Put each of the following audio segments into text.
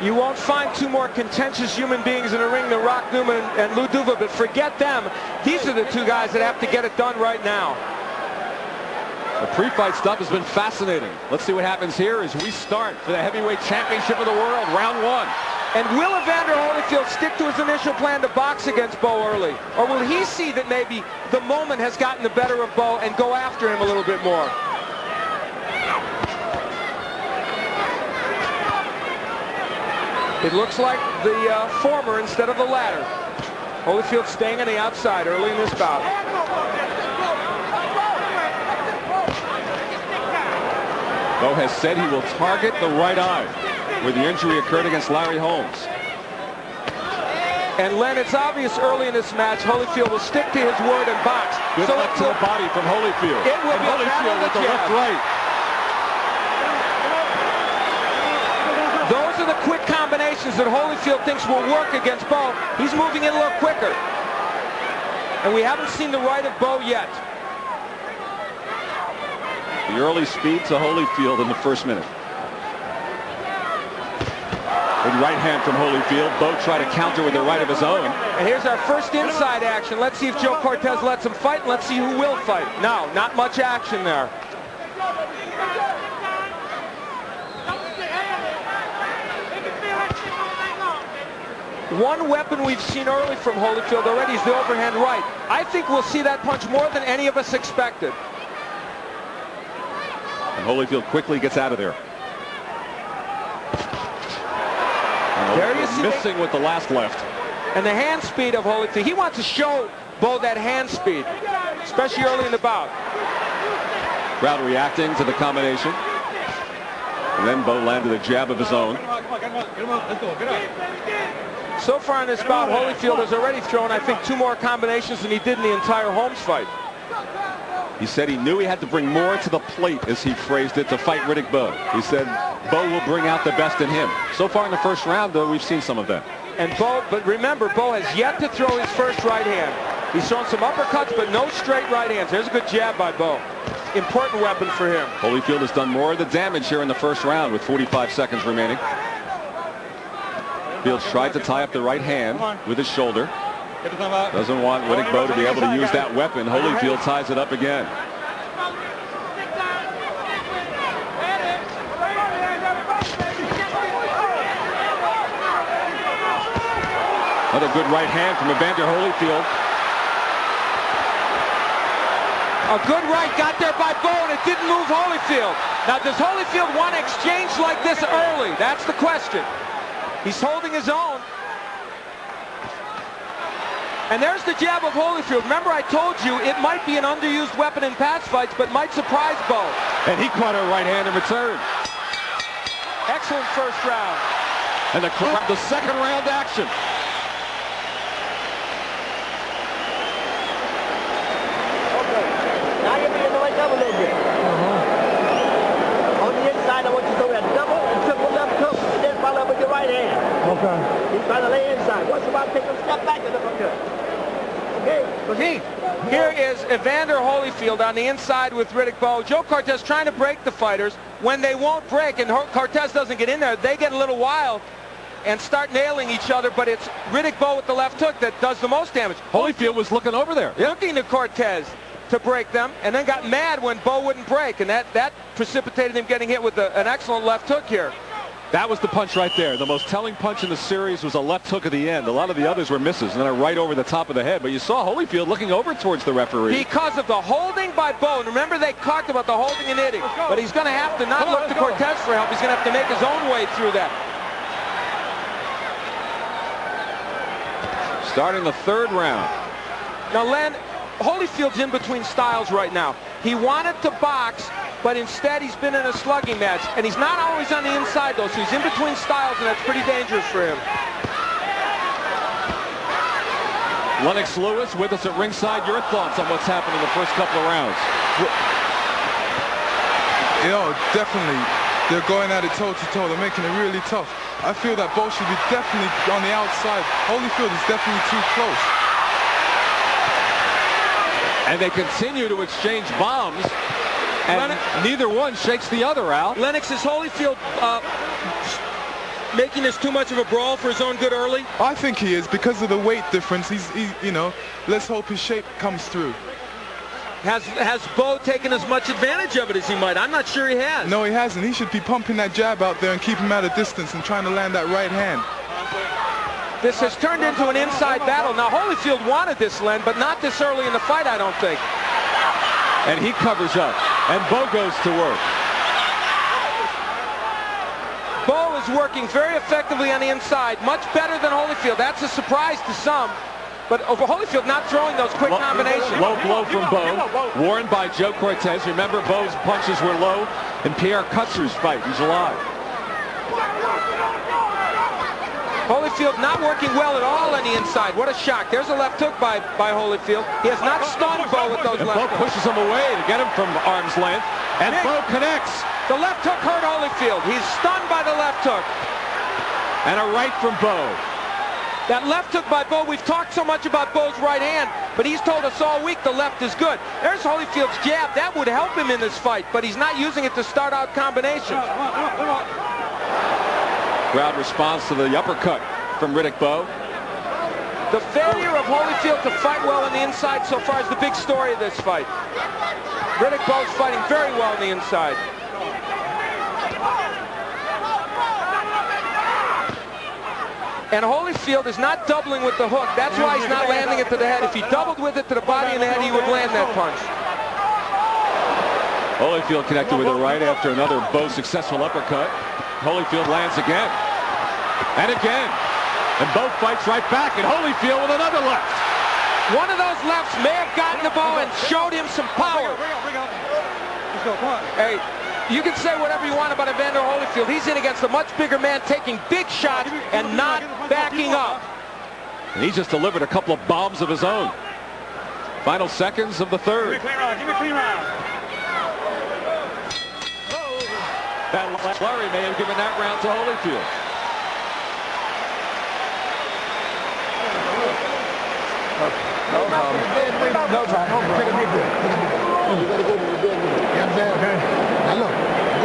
You won't find two more contentious human beings in a ring than Rock Newman and Lou Duva, but forget them. These are the two guys that have to get it done right now. The pre-fight stuff has been fascinating. Let's see what happens here as we start for the heavyweight championship of the world, round one. And will Evander Holyfield stick to his initial plan to box against Bowe early? Or will he see that maybe the moment has gotten the better of Bowe and go after him a little bit more? It looks like the former instead of the latter. Holyfield staying on the outside early in this bout. Bowe has said he will target the right eye, where the injury occurred against Larry Holmes. And Len, it's obvious early in this match, Holyfield will stick to his word and box. Good left to the body from Holyfield. It will be Holyfield with the left right. Those are the quick combinations that Holyfield thinks will work against Bowe. He's moving in a little quicker. And we haven't seen the right of Bowe yet. The early speed to Holyfield in the first minute. Good right hand from Holyfield. Bowe tried to counter with the right of his own. And here's our first inside action. Let's see if Joe Cortez lets him fight. Let's see who will fight. No, not much action there. One weapon we've seen early from Holyfield already is the overhand right. I think we'll see that punch more than any of us expected. And Holyfield quickly gets out of there. There you see missing with the last left. And the hand speed of Holyfield. He wants to show Bowe that hand speed, especially early in the bout. Crowd reacting to the combination. And then Bowe landed a jab of his own. So far in this bout, Holyfield has already thrown, I think, 2 more combinations than he did in the entire Holmes fight. He said he knew he had to bring more to the plate, as he phrased it, to fight Riddick Bowe. He said Bowe will bring out the best in him. So far in the first round, though, we've seen some of that. And Bowe, but remember, Bowe has yet to throw his first right hand. He's thrown some uppercuts, but no straight right hands. There's a good jab by Bowe. Important weapon for him. Holyfield has done more of the damage here in the first round with 45 seconds remaining. Fields tried to tie up the right hand with his shoulder. Doesn't want Riddick Bowe to be able to use that weapon. Holyfield ties it up again. Another good right hand from Evander Holyfield. A good right got there by Bowe, and it didn't move Holyfield. Now, does Holyfield want to exchange like this early? That's the question. He's holding his own. And there's the jab of Holyfield. Remember, I told you it might be an underused weapon in past fights, but might surprise Bowe. And he caught a right hand in return. Excellent first round. And the second round action. Okay. Now you're being the way up a little bit. On the inside, I want you to go that double and triple left hook, and then follow up with your right hand. Okay. He's trying to lay inside. Once in a while, take a step back and uppercut. Okay. Here is Evander Holyfield on the inside with Riddick Bowe. Joe Cortez trying to break the fighters. When they won't break and Cortez doesn't get in there, they get a little wild and start nailing each other, but it's Riddick Bowe with the left hook that does the most damage. Holyfield was looking over there. Looking to Cortez to break them, and then got mad when Bowe wouldn't break, and that precipitated him getting hit with an excellent left hook here. That was the punch right there. The most telling punch in the series was a left hook at the end. A lot of the others were misses, and then a right over the top of the head. But you saw Holyfield looking over towards the referee. Because of the holding by Bowe. And remember, they talked about the holding and hitting. But he's going to have to not look to Cortez for help. He's going to have to make his own way through that. Starting the third round. Now, Len, Holyfield's in between styles right now. He wanted to box, but instead he's been in a slugging match. And he's not always on the inside, though, so he's in between styles, and that's pretty dangerous for him. Lennox Lewis with us at ringside. Your thoughts on what's happened in the first couple of rounds? You know, definitely. They're going at it toe-to-toe. They're making it really tough. I feel that Bowe should be definitely on the outside. Holyfield is definitely too close. And they continue to exchange bombs, and neither one shakes the other out. Lennox, is Holyfield making this too much of a brawl for his own good early? I think he is, because of the weight difference. You know, let's hope his shape comes through. Has Bowe taken as much advantage of it as he might? I'm not sure he has. No, he hasn't. He should be pumping that jab out there and keep him at a distance and trying to land that right hand. This has turned into an inside battle. Now, Holyfield wanted this, Len, but not this early in the fight, I don't think. And he covers up, and Bowe goes to work. Bowe is working very effectively on the inside, much better than Holyfield. That's a surprise to some. But over Holyfield not throwing those quick combinations. Low blow from Bowe, warned by Joe Cortez. Remember, Bowe's punches were low in Pierre Kutzer's fight in July. Holyfield not working well at all on the inside. What a shock. There's a left hook by Holyfield. He has not stunned Bowe with those left hooks. Bowe pushes him away to get him from arm's length. And Bowe connects. The left hook hurt Holyfield. He's stunned by the left hook. And a right from Bowe. That left hook by Bowe, we've talked so much about Bowe's right hand, but he's told us all week the left is good. There's Holyfield's jab. That would help him in this fight, but he's not using it to start out combinations. Crowd responds to the uppercut from Riddick Bowe. The failure of Holyfield to fight well on the inside so far is the big story of this fight. Riddick Bowe's fighting very well on the inside. And Holyfield is not doubling with the hook. That's why he's not landing it to the head. If he doubled with it to the body and the head, he would land that punch. Holyfield connected with the right after another Bowe successful uppercut. Holyfield lands again. And again. And Bowe fights right back. And Holyfield with another left. One of those lefts may have gotten to Bowe and showed him some power. Hey, you can say whatever you want about Evander Holyfield. He's in against a much bigger man, taking big shots and not backing up. And he just delivered a couple of bombs of his own. Final seconds of the third. Give me a clean round. That flurry may have given that round to Holyfield. No problem. No problem. You gotta go to the dead weight. You understand? Okay. Now look,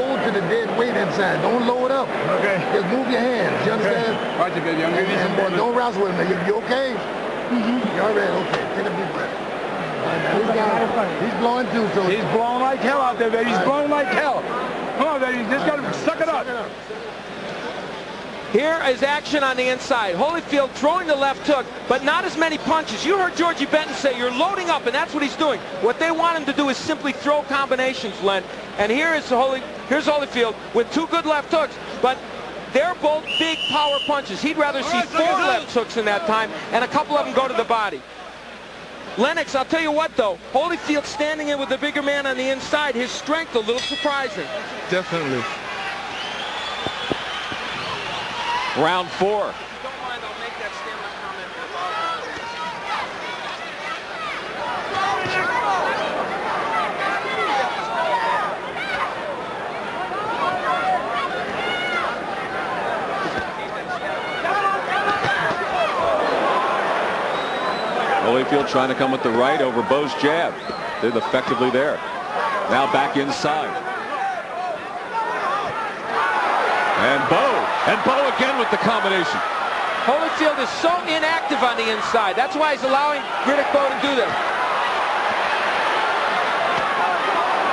go to the dead weight inside. Don't load up. Okay. Just move your hands. You understand? Okay. Watch it, baby. I'm gonna need some. Don't wrestle with him. You okay? You all right? Okay. Take a deep breath. He's blowing too, so he's blowing like hell out there, baby. He's blowing like hell. Come on, baby. You just gotta suck it up. Here is action on the inside. Holyfield throwing the left hook, but not as many punches. You heard Georgie Benton say you're loading up, and that's what he's doing. What they want him to do is simply throw combinations, Len. And here's Holyfield with two good left hooks, but they're both big power punches. He'd rather see four left hooks in that time, and a couple of them go to the body. Lennox, I'll tell you what, though. Holyfield standing in with the bigger man on the inside, his strength a little surprising. Definitely. Round 4. If you don't mind, I'll make that stamina comment Holyfield trying to come with the right over Bowe's jab. They're effectively there. Now back inside. And Bowe again with the combination. Holyfield is so inactive on the inside. That's why he's allowing Riddick Bowe to do this.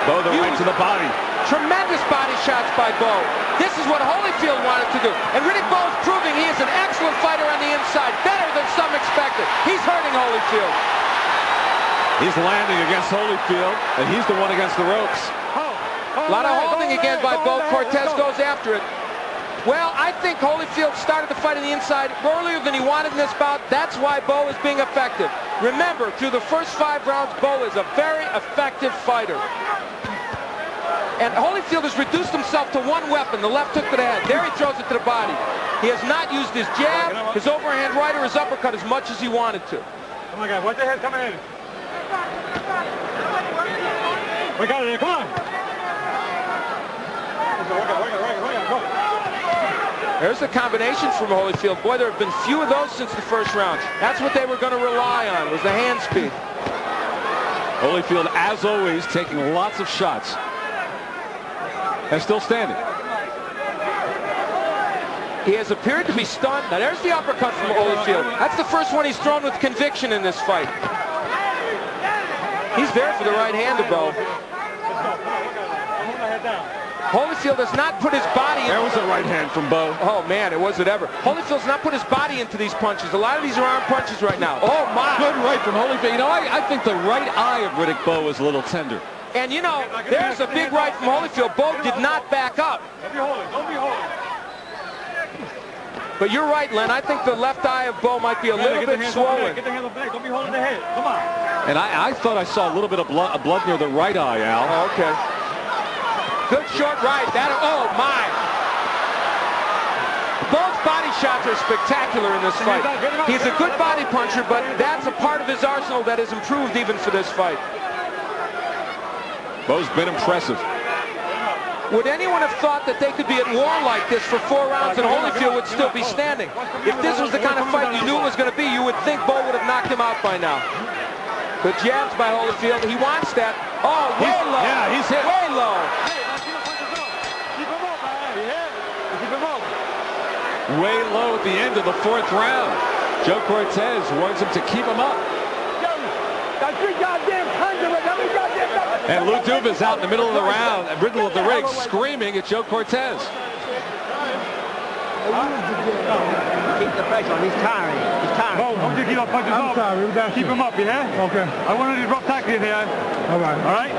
Bowe the right to the body. Tremendous body shots by Bowe. This is what Holyfield wanted to do. And Riddick Bowe is proving he is an excellent fighter on the inside. Better than some expected. He's hurting Holyfield. He's landing against Holyfield, and he's the one against the ropes. A lot of holding again by Bowe. Cortez goes after it. Well, I think Holyfield started the fight on the inside earlier than he wanted in this bout. That's why Bowe is being effective. Remember, through the first 5 rounds, Bowe is a very effective fighter. And Holyfield has reduced himself to one weapon, the left hook to the head. There he throws it to the body. He has not used his jab, his overhand right, or his uppercut as much as he wanted to. Oh my God, watch the head coming in. We got it here, come on. Go. There's the combinations from Holyfield. Boy, there have been few of those since the first round. That's what they were going to rely on, was the hand speed. Holyfield, as always, taking lots of shots. And still standing. He has appeared to be stunned. Now there's the uppercut from Holyfield. That's the first one he's thrown with conviction in this fight. He's there for the right hand of Bowe. Holyfield has not put his body in. There was a right hand from Bowe. Oh man, it was it ever. Holyfield's not put his body into these punches. A lot of these are arm punches right now. Oh my. Good right from Holyfield. You know, I think the right eye of Riddick Bowe is a little tender. And you know, there's a big right from Holyfield. Bowe did not back up. Don't be holding. But you're right, Len. I think the left eye of Bowe might be a little bit swollen. Get the hands on the back. Don't be holding the head. Come on. And I thought I saw a little bit of blood near the right eye, Al. Oh, okay. Good short right. Oh my. Bowe's body shots are spectacular in this fight. He's a good body puncher, but that's a part of his arsenal that has improved even for this fight. Bowe's been impressive. Would anyone have thought that they could be at war like this for 4 rounds and Holyfield would still be standing? If this was the kind of fight you knew it was going to be, you would think Bowe would have knocked him out by now. Good jabs by Holyfield. He wants that. Oh, way low. Yeah, he's hit. Way low. Keep him up, man. Yeah. Keep him up. Way low at the end of the 4th round. Joe Cortez wants him to keep him up. And Lou Duva's out in the middle of the round, middle of the ring, screaming at Joe Cortez. Keep the pressure on. He's tiring. He's tiring. Bowe, don't you keep up punches up. Sorry, Keep him up, yeah? Okay. I want to rough tackle here. All right. All right?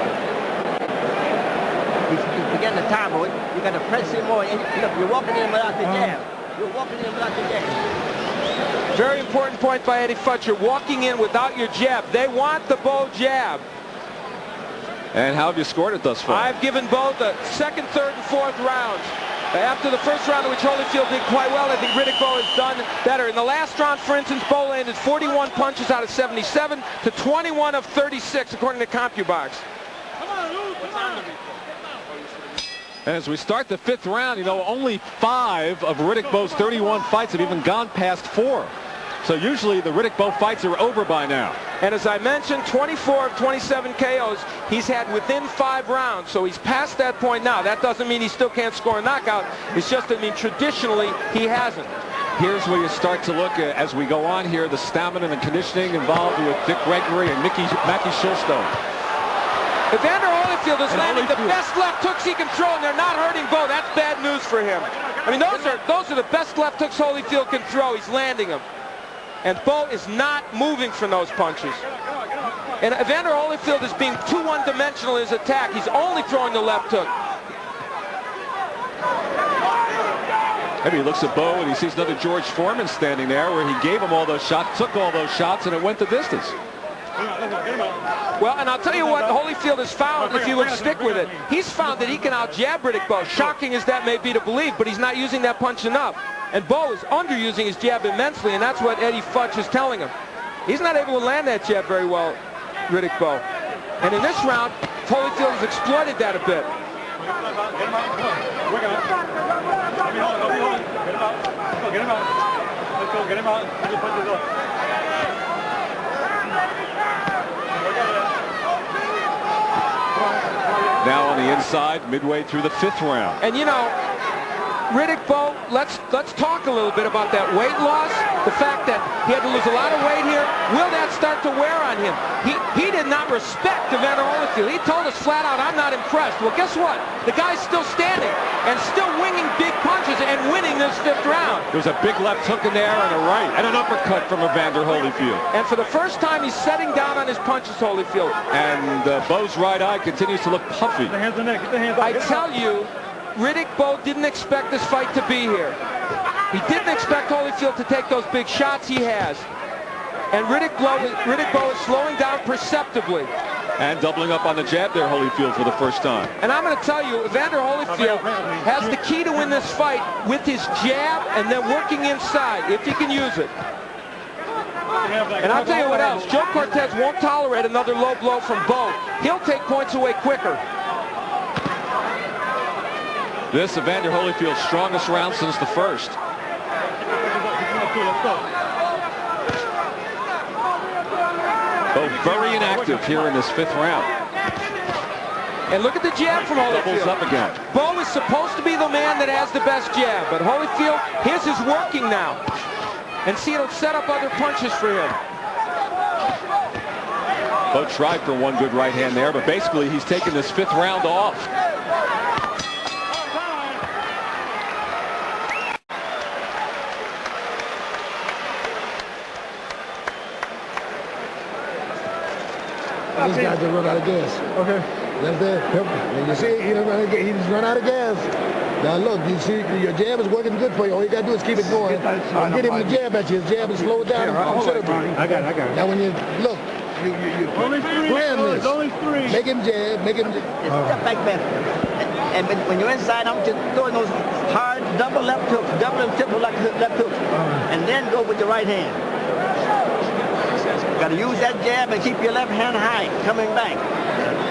He's getting the time, boy. You got to press him more. And look, you're walking in without the jab. You're walking in without the jab. Very important point by Eddie Futch. You're walking in without your jab. They want the Bowe jab. And how have you scored it thus far? I've given Bowe the 2nd, 3rd, and 4th rounds. After the first round, in which Holyfield did quite well, I think Riddick Bowe has done better. In the last round, for instance, Bowe landed 41 punches out of 77 to 21 of 36, according to CompuBox. And as we start the 5th round, you know, only 5 of Riddick Bowe's 31 fights have even gone past 4. So usually the Riddick Bowe fights are over by now. And as I mentioned, 24 of 27 KOs he's had within 5 rounds. So he's past that point now. That doesn't mean he still can't score a knockout. It's just that, I mean, traditionally he hasn't. Here's where you start to look at, as we go on here, the stamina and conditioning involved with Dick Gregory and Mackie Shilstone. Evander Holyfield is landing the best left hooks he can throw, and they're not hurting Bowe. That's bad news for him. I mean, those are the best left hooks Holyfield can throw. He's landing them. And Bowe is not moving from those punches. And Evander Holyfield is being too one-dimensional in his attack. He's only throwing the left hook. Maybe he looks at Bowe and he sees another George Foreman standing there where he gave him all those shots, took all those shots, and it went the distance. Well, and I'll tell you what Holyfield has found, if you would stick with it. He's found that he can out-jab Riddick Bowe, shocking as that may be to believe, but he's not using that punch enough. And Bowe is underusing his jab immensely, and that's what Eddie Futch is telling him. He's not able to land that jab very well, Riddick Bowe. And in this round, Holyfield has exploited that a bit. Get him out. Now on the inside, midway through the 5th round. And you know, Riddick Bowe, let's talk a little bit about that weight loss. The fact that he had to lose a lot of weight here. Will that start to wear on him? He did not respect Evander Holyfield. He told us flat out, I'm not impressed. Well, guess what? The guy's still standing and still winging big punches and winning this 5th round. There's a big left hook in there and a right and an uppercut from Evander Holyfield. And for the first time, he's setting down on his punches, Holyfield. And Bowe's right eye continues to look puffy. Get the hands on the neck. Get the hands on. I tell you, Riddick Bowe didn't expect this fight to be here. He didn't expect Holyfield to take those big shots he has. And Riddick Bowe is slowing down perceptibly. And doubling up on the jab there, Holyfield, for the first time. And I'm going to tell you, Evander Holyfield has the key to win this fight with his jab and then working inside, if he can use it. And I'll tell you what else. Joe Cortez won't tolerate another low blow from Bowe. He'll take points away quicker. This Evander Holyfield's strongest round since the first. Bowe very inactive here in this 5th round. And look at the jab from Holyfield. Doubles up again. Bowe is supposed to be the man that has the best jab, but Holyfield, his is working now. And see, it'll set up other punches for him. Bowe tried for one good right hand there, but basically he's taken this 5th round off. This guy just run out of gas. Okay. That's it. And you see, he just run out of gas. Now look, you see, your jab is working good for you. All you got to do is keep it going. Get him the jab at you. His jab is slowed down considerably. I got it. Now when you look, you Only 3. plan this. Only 3. Make him jab. Make him. Step back better. And when you're inside, I'm just throwing those hard double left hooks, double and triple left hooks, and then go with your right hand. Got to use that jab and keep your left hand high, coming back.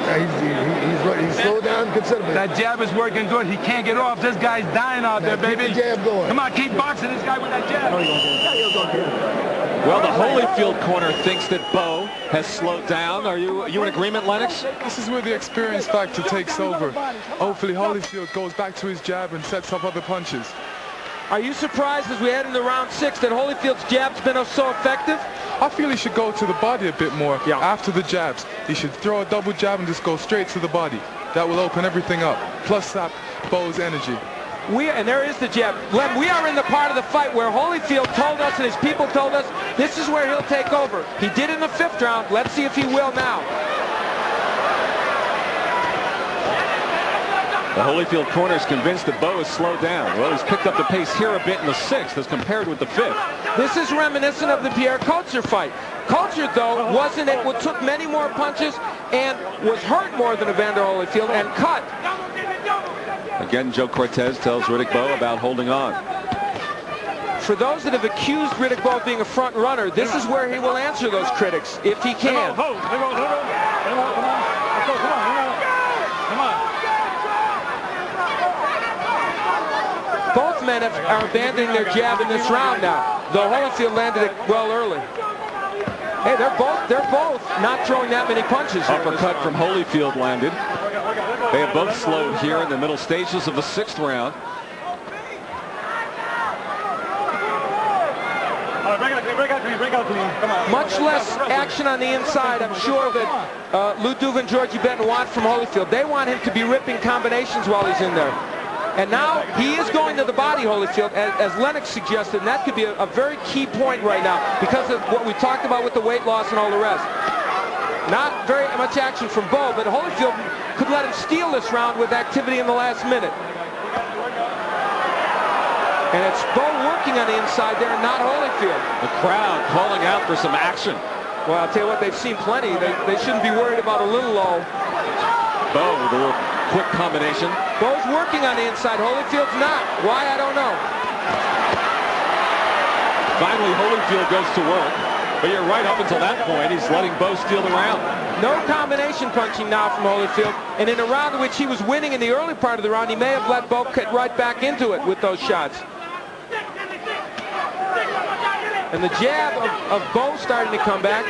He's slowed down considerably. That jab is working good. He can't get off. This guy's dying out there, baby. Keep the jab going. Come on, keep boxing this guy with that jab. Well, the Holyfield corner thinks that Bowe has slowed down. Are you in agreement, Lennox? This is where the experience factor takes over. Hopefully Holyfield goes back to his jab and sets up other punches. Are you surprised as we head into round 6 that Holyfield's jab's been so effective? I feel he should go to the body a bit more after the jabs. He should throw a double jab and just go straight to the body. That will open everything up. Plus sap Bowe's energy. And there is the jab. Lem, we are in the part of the fight where Holyfield told us and his people told us this is where he'll take over. He did in the 5th round. Let's see if he will now. The Holyfield corner is convinced that Bowe has slowed down. Well, he's picked up the pace here a bit in the 6th as compared with the 5th. This is reminiscent of the Pierre Coetzer fight. Coetzer, though, took many more punches and was hurt more than Evander Holyfield and cut. Again, Joe Cortez tells Riddick Bowe about holding on. For those that have accused Riddick Bowe of being a front runner, this is where he will answer those critics, if he can. Both men are abandoning their jab in this round now, though Holyfield landed it well early. Hey, they're both not throwing that many punches. Uppercut from Holyfield landed. They have both slowed here in the middle stages of the 6th round. Much less action on the inside. I'm sure that Lou Duva and Georgie Benton want from Holyfield. They want him to be ripping combinations while he's in there. And now he is going to the body, Holyfield, as Lennox suggested, and that could be a very key point right now because of what we talked about with the weight loss and all the rest. Not very much action from Bowe, but Holyfield could let him steal this round with activity in the last minute. And it's Bowe working on the inside there, not Holyfield. The crowd calling out for some action. Well, I'll tell you what, they've seen plenty. They shouldn't be worried about a little lull. Bowe with a little quick combination. Bowe's working on the inside. Holyfield's not. Why, I don't know. Finally, Holyfield goes to work. But you're right, up until that point, he's letting Bowe steal the round. No combination punching now from Holyfield. And in a round in which he was winning in the early part of the round, he may have let Bowe cut right back into it with those shots. And the jab of Bowe starting to come back.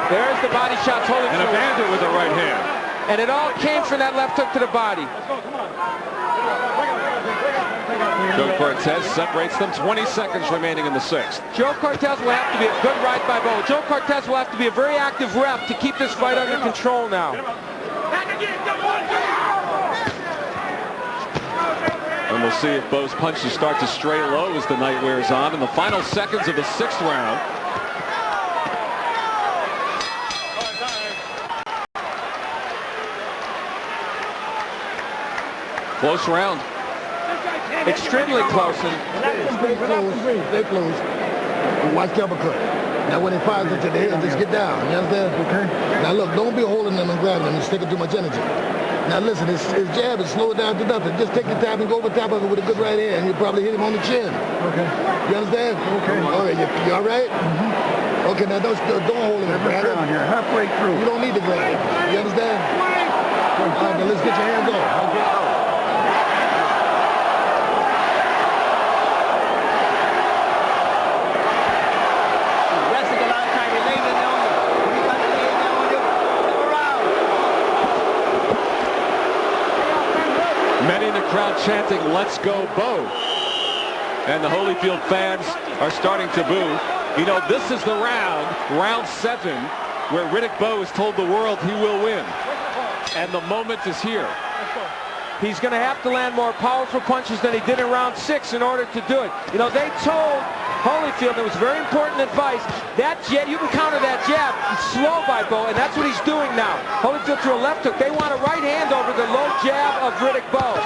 There's the body shots. Holyfield. And Evander with the right hand. And it all came from that left hook to the body. Joe Cortez separates them. 20 seconds remaining in the 6th. Joe Cortez will have to be a good right by Bowe. Joe Cortez will have to be a very active rep to keep this fight under control now. And we'll see if Bowe's punches start to stray low as the night wears on in the final seconds of the 6th round. Close round. Extremely close. Stay close. And watch the uppercut. Now when he fires into the head, just get down. You understand? Okay. Now look, don't be holding them and grabbing them and sticking too much energy. Now listen, his jab is slowed down to nothing. Just take your time and go over top of it with a good right hand. You'll probably hit him on the chin. Okay. You understand? Okay. All right. You all right? Mm-hmm. Okay, now don't hold him and grab him. Here, halfway through. You don't need to grab him. You understand? All right, now let's get your hands off. Okay. crowd chanting, "Let's go, Bowe." And the Holyfield fans are starting to boo. You know, this is the round 7, where Riddick Bowe has told the world he will win. And the moment is here. He's going to have to land more powerful punches than he did in round 6 in order to do it. You know, they told Holyfield, it was very important advice, that jab, you can counter that jab, it's slow by Bowe, and that's what he's doing now. Holyfield threw a left hook. They want a right hand over the low jab of Riddick Bowe.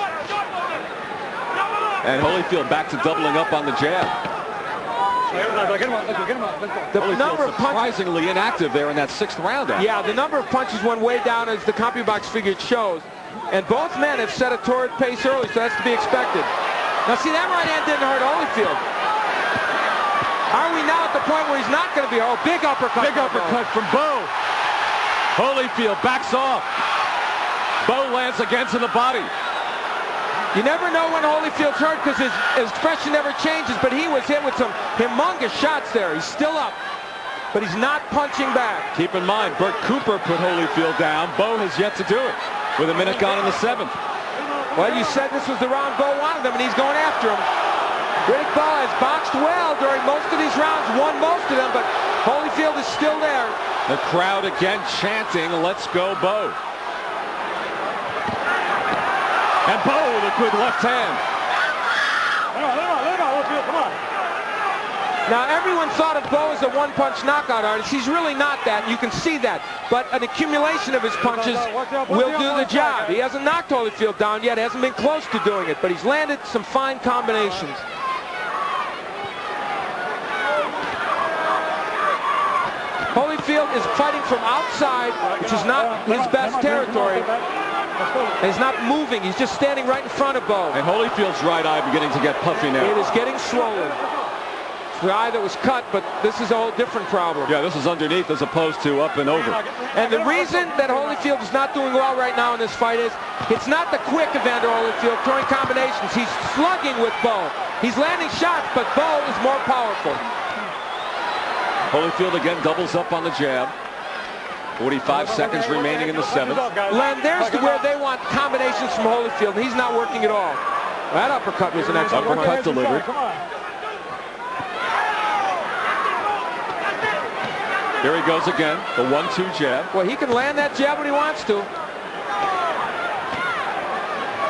And Holyfield back to doubling up on the jab. The number of punches, surprisingly inactive there in that 6th round. yeah, the number of punches went way down, as the CompuBox figure shows. And both men have set a torrid pace early, so that's to be expected. Now, see, that right hand didn't hurt Holyfield. Are we now at the point where he's not going to be? Oh, big uppercut. Big uppercut from Bowe. Holyfield backs off. Bowe lands again to the body. You never know when Holyfield's hurt because his expression never changes, but he was hit with some humongous shots there. He's still up, but he's not punching back. Keep in mind, Burt Cooper put Holyfield down. Bowe has yet to do it with a minute gone in the 7th. Well, you said this was the round Bowe wanted him, and he's going after him. Riddick Bowe has boxed well during most of these rounds, won most of them, but Holyfield is still there. The crowd again chanting, "Let's go, Bowe." And Bowe with a good left hand. Now, everyone thought of Bowe as a one-punch knockout artist. He's really not that, and you can see that. But an accumulation of his punches will do the job. He hasn't knocked Holyfield down yet, hasn't been close to doing it, but he's landed some fine combinations. Holyfield is fighting from outside, which is not his best territory. And he's not moving. He's just standing right in front of Bowe. And Holyfield's right eye beginning to get puffy now. It is getting swollen. It's the eye that was cut, but this is a whole different problem. Yeah, this is underneath as opposed to up and over. And the reason that Holyfield is not doing well right now in this fight is it's not the quick Evander Holyfield throwing combinations. He's slugging with Bowe. He's landing shots, but Bowe is more powerful. Holyfield again doubles up on the jab. 45 seconds remaining in the 7th. Len, there's where they want combinations from Holyfield, and he's not working at all. That uppercut was an excellent uppercut delivered. Here he goes again, the 1-2 jab. Well, he can land that jab when he wants to.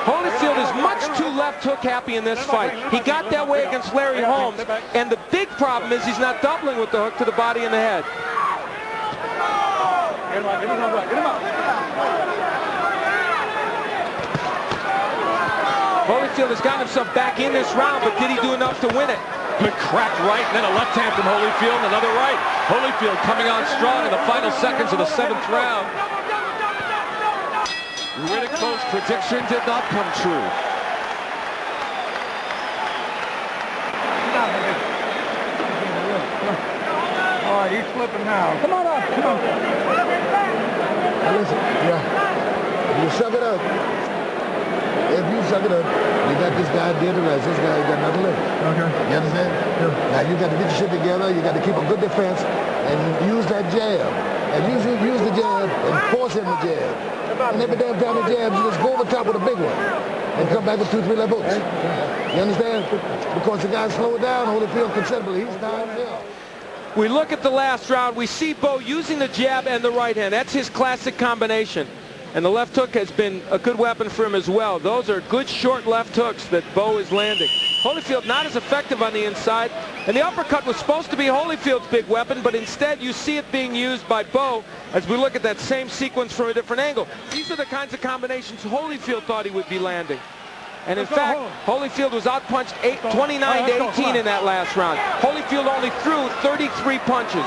Holyfield is much too left hook happy in this fight. He got that way against Larry Holmes, and the big problem is he's not doubling with the hook to the body and the head. Holyfield has gotten himself back in this round, but did he do enough to win it? Good cracked right, and then a left hand from Holyfield, and another right. Holyfield coming on strong in the final seconds of the 7th round. Riddick Bowe's prediction did not come true. All right, he's flipping now. Come on up, come on. Now listen, you suck it up. If you suck it up, you got this guy dead to rest. This guy, you got nothing left. Okay. You understand? Yeah. Now you got to get your shit together. You got to keep a good defense and use that jab. And use the jab and force in the jab. And every damn time the jab, you just go over top with a big one and come back with 2-3 left hooks. You understand? Because the guy slowed down Holyfield considerably. He's down here. We look at the last round. We see Bowe using the jab and the right hand. That's his classic combination. And the left hook has been a good weapon for him as well. Those are good short left hooks that Bowe is landing. Holyfield not as effective on the inside. And the uppercut was supposed to be Holyfield's big weapon, but instead you see it being used by Bowe as we look at that same sequence from a different angle. These are the kinds of combinations Holyfield thought he would be landing. And in fact, Holyfield was outpunched 29-18 in that last round. Holyfield only threw 33 punches.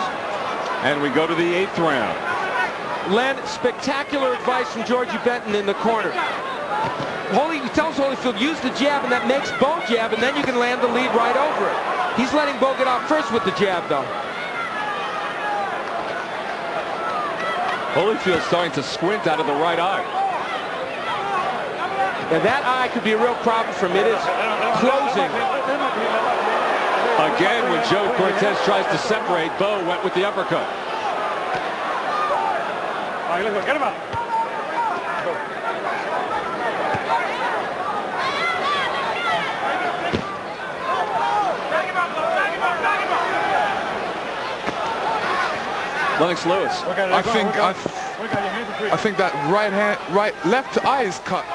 And we go to the 8th round. Len, spectacular advice from Georgie Benton in the corner. He tells Holyfield, use the jab, and that makes Bowe jab, and then you can land the lead right over it. He's letting Bowe get out first with the jab, though. Holyfield starting to squint out of the right eye. And that eye could be a real problem for him. It is closing. Again, when Joe Cortez tries to separate, Bowe went with the uppercut. Get him out. Lennox Lewis. I think that left eye is cut.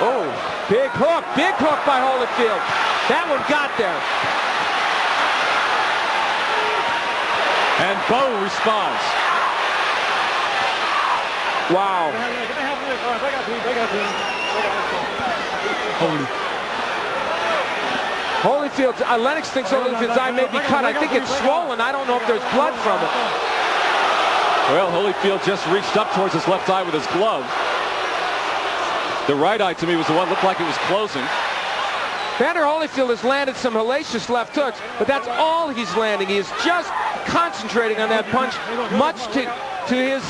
Oh, big hook by Holyfield. That one got there. And Bowe responds. Wow. Holyfield, Lennox thinks Holyfield's eye may be cut. I think it's swollen. I don't know if there's blood from it. Well, Holyfield just reached up towards his left eye with his glove. The right eye, to me, was the one that looked like it was closing. Evander Holyfield has landed some hellacious left hooks, but that's all he's landing. He is just concentrating on that punch, much to his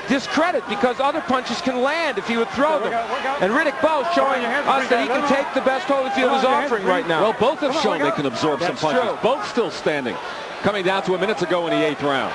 discredit, because other punches can land if he would throw them. And Riddick Bowe showing us that he can take the best Holyfield is offering right now. Well, both have shown they can absorb some punches. True. Both still standing. Coming down to a minute to go in the 8th round.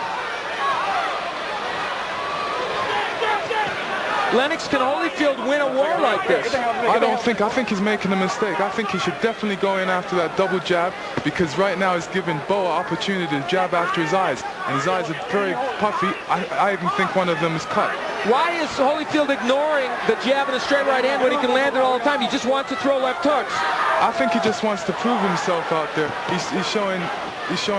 Lennox, can Holyfield win a war like this? I think he's making a mistake. I think he should definitely go in after that double jab, because right now he's giving Bowe an opportunity to jab after his eyes, and his eyes are very puffy. I even think one of them is cut. Why is Holyfield ignoring the jab and a straight right hand when he can land it all the time? He just wants to throw left hooks. I think he just wants to prove himself out there. He's showing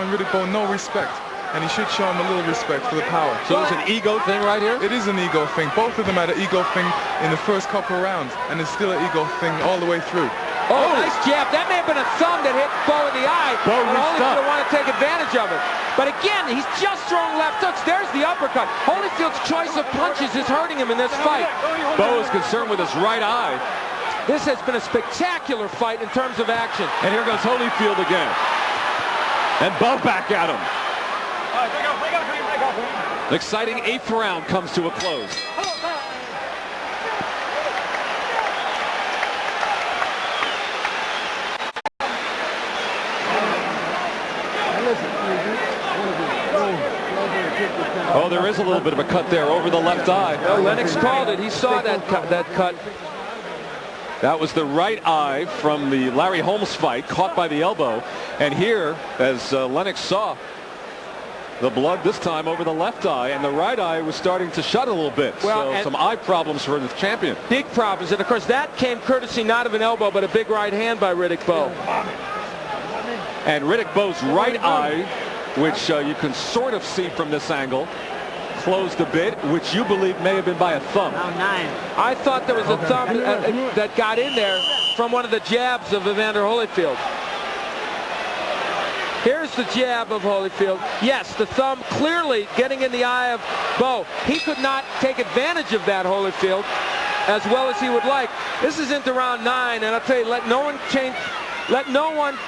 Riddick Bowe no respect. And he should show him a little respect for the power. So it's an ego thing right here? It is an ego thing. Both of them had an ego thing in the first couple of rounds, and it's still an ego thing all the way through. Oh, nice jab. That may have been a thumb that hit Bowe in the eye. Bowe and reached Holyfield up. want to take advantage of it. But again, he's just throwing left hooks. There's the uppercut. Holyfield's choice of punches is hurting him in this fight. Bowe is concerned with his right eye. This has been a spectacular fight in terms of action. And here goes Holyfield again. And Bowe back at him. An exciting 8th round comes to a close. Oh, there is a little bit of a cut there over the left eye. Well, Lennox called it. He saw that cut. That was the right eye from the Larry Holmes fight, caught by the elbow. And here, as Lennox saw, the blood this time over the left eye, and the right eye was starting to shut a little bit. Well, so some eye problems for the champion. Big problems. And, of course, that came courtesy not of an elbow, but a big right hand by Riddick Bowe. And Riddick Bowe's right eye, which you can sort of see from this angle, closed a bit, which you believe may have been by a thumb. I thought there was a thumb that got in there from one of the jabs of Evander Holyfield. Here's the jab of Holyfield. Yes, the thumb clearly getting in the eye of Bowe. He could not take advantage of that, Holyfield, as well as he would like. This is into round 9, and I'll tell you, let no one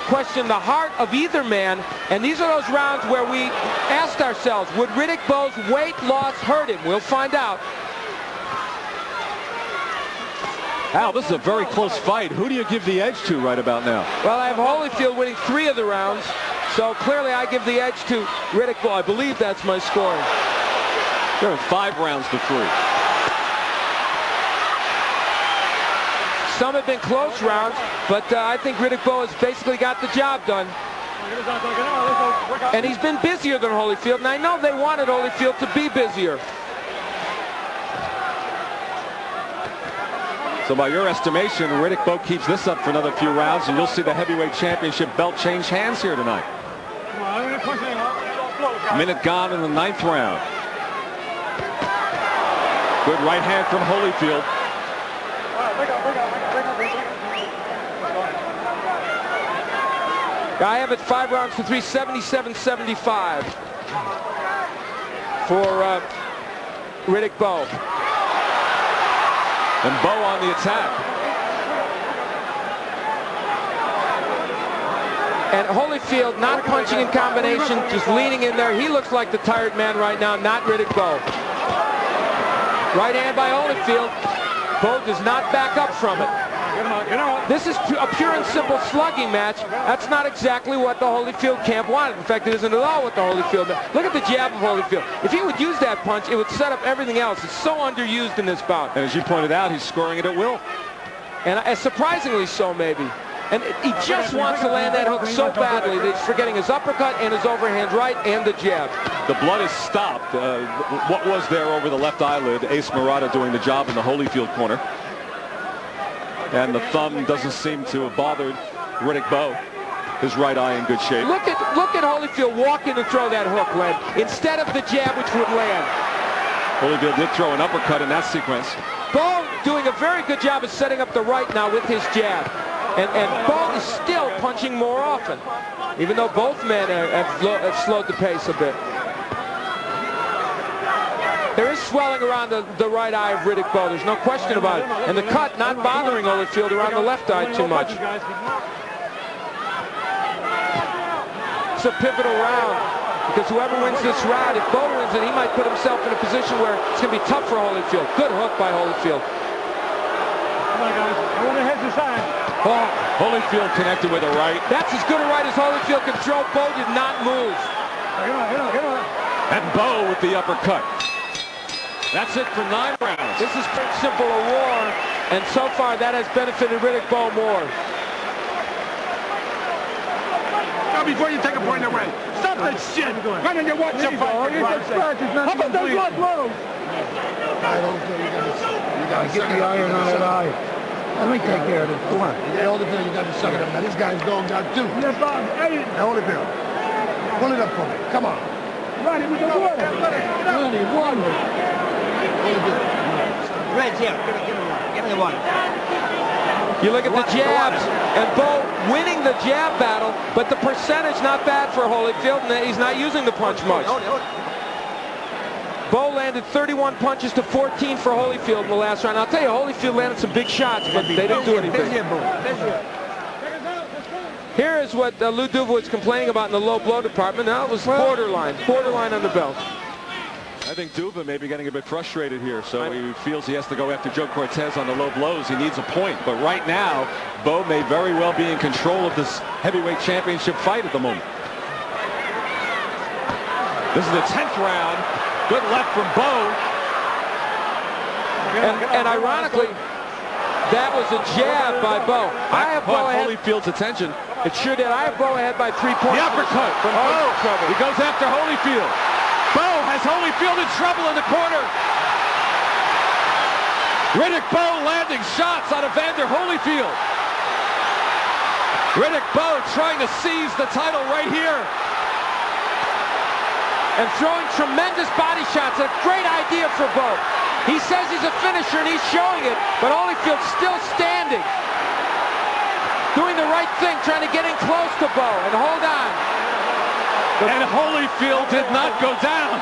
question the heart of either man. And these are those rounds where we asked ourselves, would Riddick Bowe's weight loss hurt him? We'll find out. Al, this is a very close fight. Who do you give the edge to right about now? Well, I have Holyfield winning 3 of the rounds, so clearly I give the edge to Riddick Bowe. I believe that's my scoring. There are 5 rounds to 3. Some have been close rounds, but I think Riddick Bowe has basically got the job done. And he's been busier than Holyfield, and I know they wanted Holyfield to be busier. So by your estimation, Riddick Bowe keeps this up for another few rounds, and you'll see the heavyweight championship belt change hands here tonight. Minute gone in the 9th round. Good right hand from Holyfield. I have it 5 rounds to 3, 77-75 for Riddick Bowe. And Bowe on the attack. And Holyfield not punching in combination, just leaning in there. He looks like the tired man right now, not Riddick Bowe. Right hand by Holyfield. Bowe does not back up from it. This is a pure and simple slugging match. That's not exactly what the Holyfield camp wanted. In fact, it isn't at all what the Holyfield. Look at the jab of Holyfield. If he would use that punch, it would set up everything else. It's so underused in this bout. And as you pointed out, he's scoring it at will. And surprisingly so, maybe. And he just wants to land that hook so badly that he's forgetting his uppercut and his overhand right and the jab. The blood is stopped. What was there over the left eyelid? Ace Murata doing the job in the Holyfield corner. And the thumb doesn't seem to have bothered Riddick Bowe. His right eye in good shape. Look at Holyfield walk in and throw that hook, Len, instead of the jab which would land. Holyfield did throw an uppercut in that sequence. Bowe doing a very good job of setting up the right now with his jab. And Bowe is still punching more often, even though both men have slowed the pace a bit. There is swelling around the right eye of Riddick Bowe. There's no question about it. And the cut not bothering Holyfield around the left eye too much. It's a pivotal round because whoever wins this round, if Bowe wins it, he might put himself in a position where it's going to be tough for Holyfield. Good hook by Holyfield. Come on, guys. I want to head to side. Oh, Holyfield connected with a right. That's as good a right as Holyfield can throw. Bowe did not move. Get on. And Bowe with the uppercut. That's it for 9 rounds. This is pretty simple a war, and so far that has benefited Riddick Bowe more. Now before you take a point away, stop that shit. Why don't you watch your fight? How about that blood flow? I don't think you gotta get the iron on that eye. Let me take care of it. Come on. Yeah, Holyfield, you got to suck it up. Now, this guy's dog got 2. Yes, Bob. Hey. Now, Holyfield, pull it up for me. Come on. Ready with the water. Ready, water. Holyfield. Reds here. Give me the water. You look at the jabs, and Bowe winning the jab battle, but the percentage not bad for Holyfield, and he's not using the punch much. Bowe landed 31 punches to 14 for Holyfield in the last round. I'll tell you, Holyfield landed some big shots, but they didn't do anything. Here is what Lou Duva was complaining about in the low blow department. Now it was borderline on the belt. I think Duva may be getting a bit frustrated here, so he feels he has to go after Joe Cortez on the low blows. He needs a point, but right now, Bowe may very well be in control of this heavyweight championship fight at the moment. This is the 10th round. Good left from Bowe. And ironically, that was a jab by Bowe. I have Bowe ahead. Holyfield's attention. It sure did. I have Bowe ahead by 3 points. The uppercut from Bowe. He goes after Holyfield. Bowe has Holyfield in trouble in the corner. Riddick Bowe landing shots on Evander Holyfield. Riddick Bowe trying to seize the title right here. And throwing tremendous body shots. A great idea for Bowe. He says he's a finisher and he's showing it, but Holyfield's still standing. Doing the right thing, trying to get in close to Bowe and hold on. And Holyfield did not go down.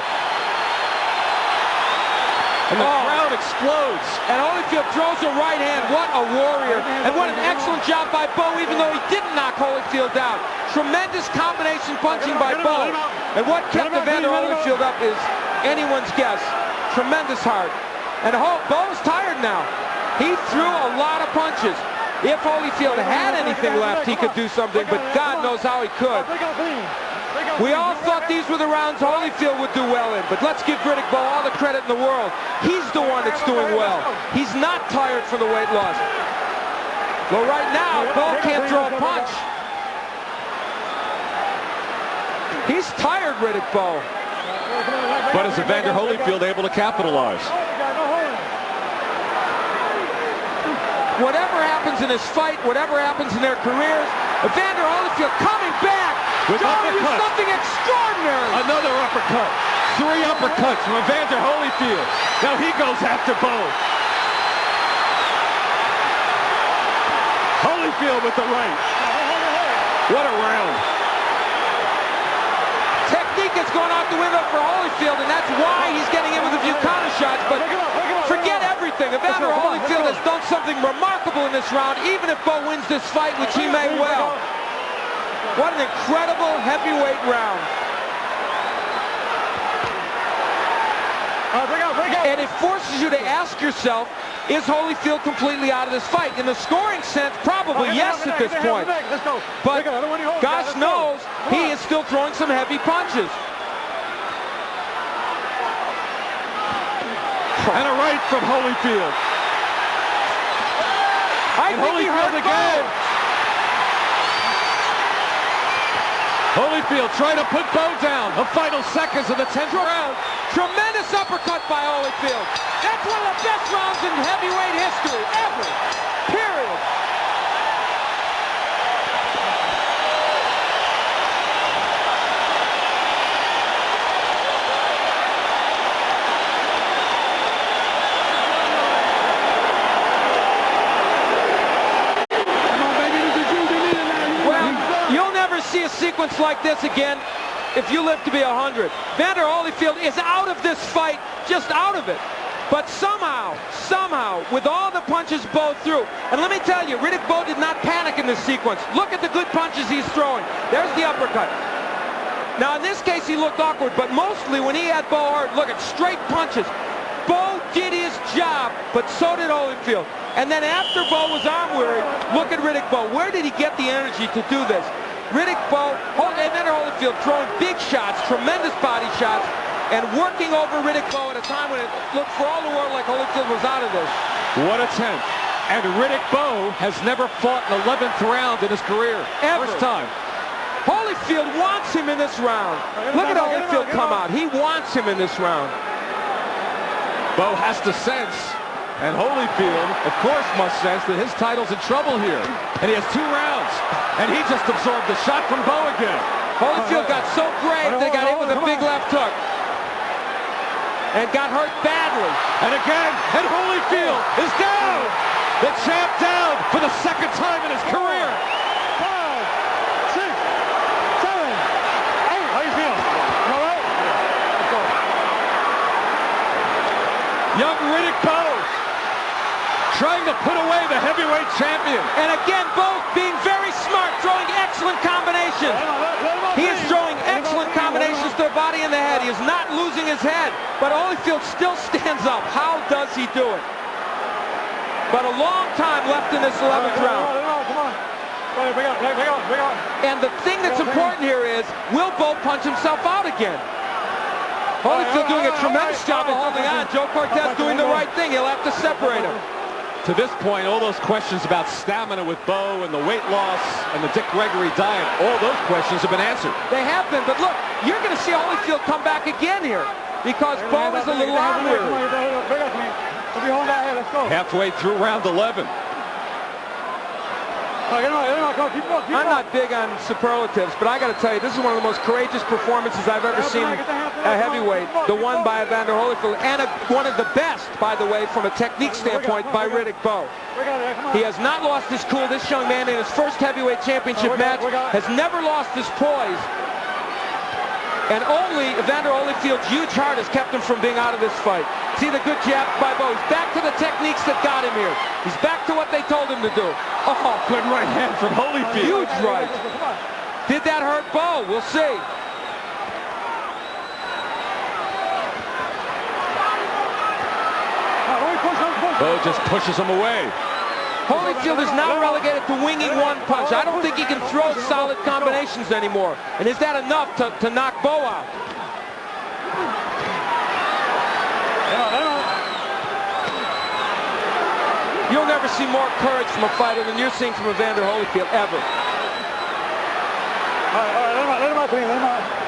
And the crowd explodes. And Holyfield throws a right hand. What a warrior. And what an excellent job by Bowe, even though he didn't knock Holyfield out. Tremendous combination punching by Bowe. And what kept Evander Holyfield up is anyone's guess. Tremendous heart. And Bowe's tired now. He threw a lot of punches. If Holyfield had anything left, he could do something, but God knows how he could. We all thought these were the rounds Holyfield would do well in, but let's give Riddick Bowe all the credit in the world. He's the one that's doing well. He's not tired from the weight loss. Well, right now, Bowe can't throw a punch. He's tired, Riddick Bowe. But is Evander Holyfield able to capitalize? Whatever happens in this fight, whatever happens in their careers, Evander Holyfield coming back with uppercuts. Something extraordinary. Another uppercut. 3 uppercuts from Evander Holyfield. Now he goes after Bowe. Holyfield with the right. What a round. Technique has gone out the window for Holyfield, and that's why he's getting in with a few counter shots, but forget everything. Evander Holyfield has done something remarkable in this round, even if Bowe wins this fight, which he may well. What an incredible heavyweight round. And it forces you to ask yourself, is Holyfield completely out of this fight? In the scoring sense, probably yes at this point. But gosh knows, he is still throwing some heavy punches. And a right from Holyfield. I think he hurt again. Holyfield trying to put Bowe down. The final seconds of the 10th round. Tremendous uppercut by Holyfield. That's one of the best rounds in heavyweight history ever. Period. See a sequence like this again if you live to be 100. Evander Holyfield is out of this fight, just out of it. But somehow, with all the punches Bowe threw, and let me tell you, Riddick Bowe did not panic in this sequence. Look at the good punches he's throwing. There's the uppercut. Now in this case he looked awkward, but mostly when he had Bowe hurt, look at straight punches. Bowe did his job, but so did Holyfield. And then after Bowe was arm weary, look at Riddick Bowe. Where did he get the energy to do this? Riddick Bowe, Evander Holyfield throwing big shots, tremendous body shots, and working over Riddick Bowe at a time when it looked for all the world like Holyfield was out of this. What a 10th. And Riddick Bowe has never fought an 11th round in his career. Ever. First time. Holyfield wants him in this round. Look at Holyfield come out. He wants him in this round. Bowe has to sense, and Holyfield, of course, must sense that his title's in trouble here. And he has 2 rounds. And he just absorbed the shot from Bowe again. Holyfield got so brave they got hit with a big left hook. And got hurt badly. And again, and Holyfield is down. The champ down for the 2nd time in his career. 5, 6, 7, 8. How you feel? All right? Young Riddick Bowe trying to put away the heavyweight champion. And again, Bowe being very smart, throwing excellent combinations. He is throwing excellent combinations to the body and the head. He is not losing his head. But Holyfield still stands up. How does he do it? But a long time left in this 11th round. Come on. And the thing that's important here is, will Bowe punch himself out again? Holyfield doing a tremendous job of holding on. Joe Cortez doing the right thing. He'll have to separate him. To this point, all those questions about stamina with Bowe and the weight loss and the Dick Gregory diet, all those questions have been answered. They have been, but look, you're going to see Holyfield come back again here because Bowe is a little arm weary. Halfway through round 11. I'm not big on superlatives, but I got to tell you, this is one of the most courageous performances I've ever seen a heavyweight. The one by Evander Holyfield, and one of the best, by the way, from a technique standpoint, by Riddick Bowe. He has not lost his cool. This young man in his first heavyweight championship match has never lost his poise. And only Evander Holyfield's huge heart has kept him from being out of this fight. See the good jab by Bowe. He's back to the techniques that got him here. He's back to what they told him to do. Oh, good right hand from Holyfield. Huge right. Did that hurt Bowe? We'll see. Bowe just pushes him away. Holyfield is now relegated to winging one punch. I don't think he can throw solid combinations anymore. And is that enough to knock Bowe out? You'll never see more courage from a fighter than you're seeing from Evander Holyfield, ever.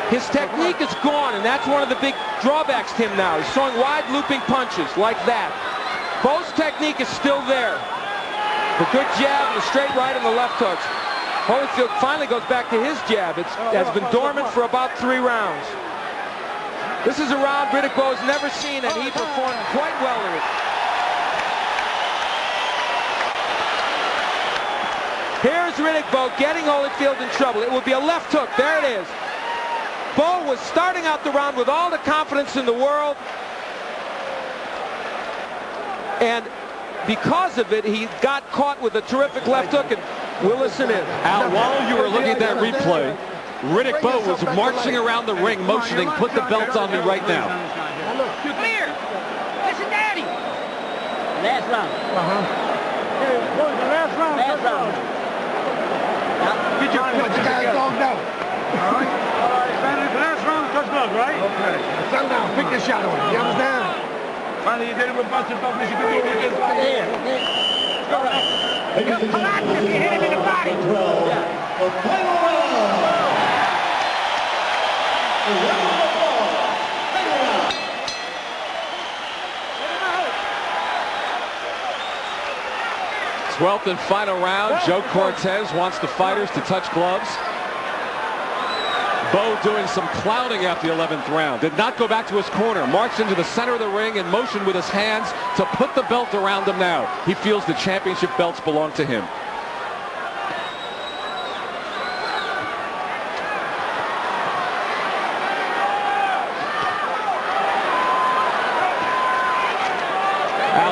His technique is gone, and that's one of the big drawbacks to him now. He's throwing wide looping punches like that. Bowe's technique is still there. The good jab, the straight right, and the left hooks. Holyfield finally goes back to his jab. It has been dormant for about 3 rounds. This is a round Riddick Bowe has never seen, and he performed quite well in it. Here's Riddick Bowe getting Holyfield in trouble. It will be a left hook. There it is. Bowe was starting out the round with all the confidence in the world. And because of it, he got caught with a terrific left hook, and we'll listen in. Al, while you were looking at that replay, Riddick Bowe was marching around the ring, motioning, put the belt on me right now. Come here. Listen, Daddy. Last round. Last round. Get your guys dogged out. All right, last round, touch gloves, right? Okay. Settle down. Pick your shot on it. You understand? Finally, you did it with bunch of stuff. You can do it against Here. Come on, you hit him in the body. Twelfth and final round. Joe Cortez wants the fighters to touch gloves. Bowe doing some clowning after the 11th round. Did not go back to his corner. Marched into the center of the ring and motioned with his hands to put the belt around him now. He feels the championship belts belong to him.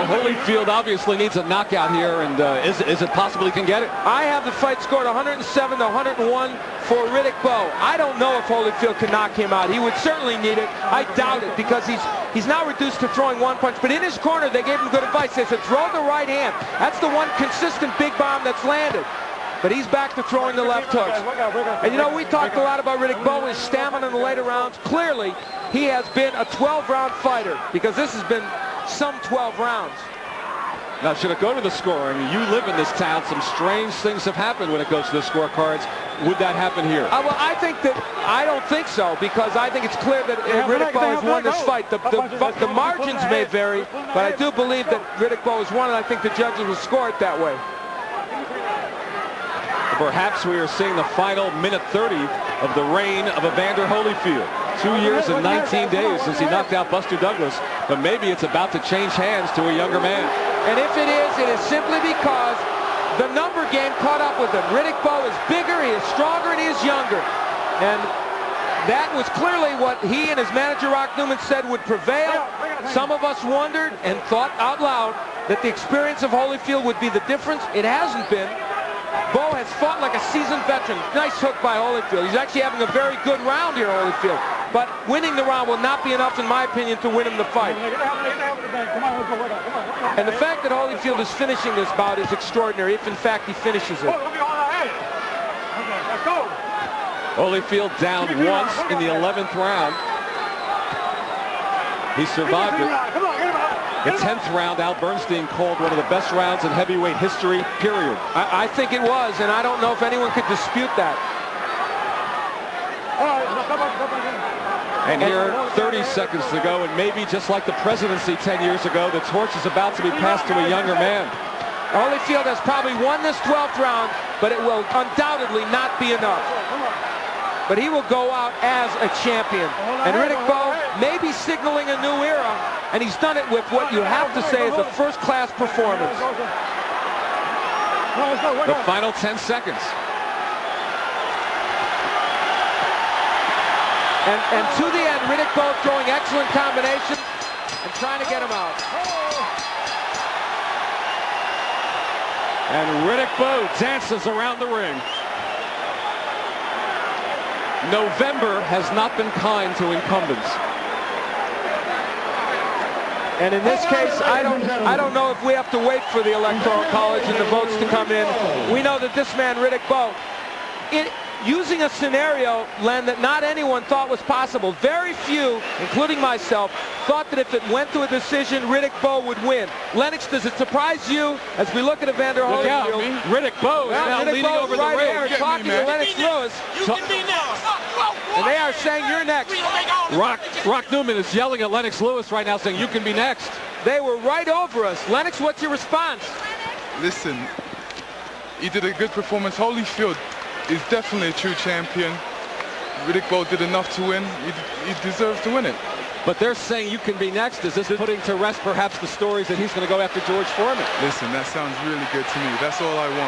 Holyfield obviously needs a knockout here, and is it possible he can get it? I have the fight scored 107 to 101 for Riddick Bowe. I don't know if Holyfield can knock him out. He would certainly need it. I doubt it, because he's now reduced to throwing one punch. But in his corner, they gave him good advice. They said, throw the right hand. That's the one consistent big bomb that's landed. But he's back to throwing the left hooks. And you know, we talked a lot about Riddick Bowe, his stamina in the later rounds. Clearly, he has been a 12-round fighter, because this has been some 12 rounds. Now, should it go to the score? I mean, you live in this town. Some strange things have happened when it goes to the scorecards. Would that happen here? Well, I don't think so, because I think it's clear that Riddick Bowe has won this fight. The margins may vary, but I do believe that Riddick Bowe has won, and I think the judges will score it that way. Perhaps we are seeing the final minute 30 of the reign of Evander Holyfield. 2 years and 19 days since he knocked out Buster Douglas, but maybe it's about to change hands to a younger man. And if it is simply because the number game caught up with him. Riddick Bowe is bigger, he is stronger, and he is younger. And that was clearly what he and his manager Rock Newman said would prevail. Some of us wondered and thought out loud that the experience of Holyfield would be the difference. It hasn't been. Bowe has fought like a seasoned veteran. Nice hook by Holyfield. He's actually having a very good round here, Holyfield. But winning the round will not be enough, in my opinion, to win him the fight. And the fact that Holyfield is finishing this bout is extraordinary, if in fact he finishes it. Holyfield down once in the 11th round. He survived it. The 10th round, Al Bernstein called one of the best rounds in heavyweight history, period. I think it was, and I don't know if anyone could dispute that. And here, 30 seconds to go, and maybe just like the presidency 10 years ago, the torch is about to be passed to a younger man. Holyfield has probably won this 12th round, but it will undoubtedly not be enough. But he will go out as a champion. And Riddick Bowe may be signaling a new era, and he's done it with what you have to say is a first-class performance. The final 10 seconds. And to the end, Riddick Bowe throwing excellent combinations and trying to get him out. And Riddick Bowe dances around the ring. November has not been kind to incumbents. And in this case, I don't know if we have to wait for the Electoral College and the votes to come in. We know that this man, Riddick Bowe, using a scenario, Len, that not anyone thought was possible. Very few, including myself, thought that if it went to a decision, Riddick Bowe would win. Lennox, does it surprise you as we look at Evander Holyfield? Riddick Bowe is now leading over the ring. Here, talking to Lennox Lewis. You can be next. And they are saying, you're next. Rock Newman is yelling at Lennox Lewis right now, saying, you can be next. They were right over us. Lennox, what's your response? Listen, he did a good performance. Holyfield is definitely a true champion. Riddick Bowe did enough to win. He deserves to win it. But they're saying you can be next. Is this putting to rest perhaps the stories that he's going to go after George Foreman? Listen, that sounds really good to me. That's all I want.